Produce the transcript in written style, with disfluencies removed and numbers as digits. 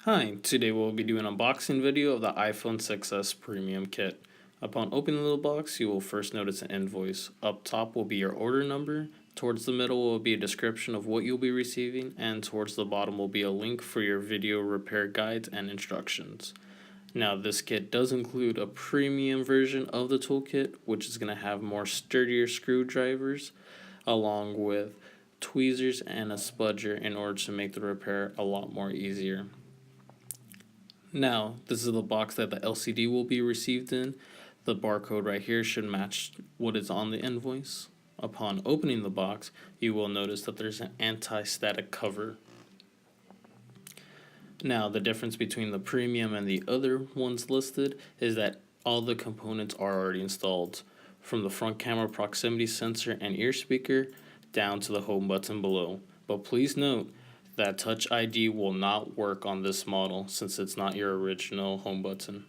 Hi, today we'll be doing an unboxing video of the iPhone 6s Premium Kit. Upon opening the box, you will first notice an invoice. Up top will be your order number, towards the middle will be a description of what you'll be receiving, and towards the bottom will be a link for your video repair guides and instructions. Now this kit does include a premium version of the toolkit, which is going to have more sturdier screwdrivers, along with tweezers and a spudger in order to make the repair a lot more easier. Now, this is the box that the LCD will be received in. The barcode right here should match what is on the invoice. Upon opening the box, you will notice that there's an anti-static cover. Now, the difference between the premium and the other ones listed is that all the components are already installed, from the front camera proximity sensor and ear speaker down to the home button below. But please note that Touch ID will not work on this model since it's not your original home button.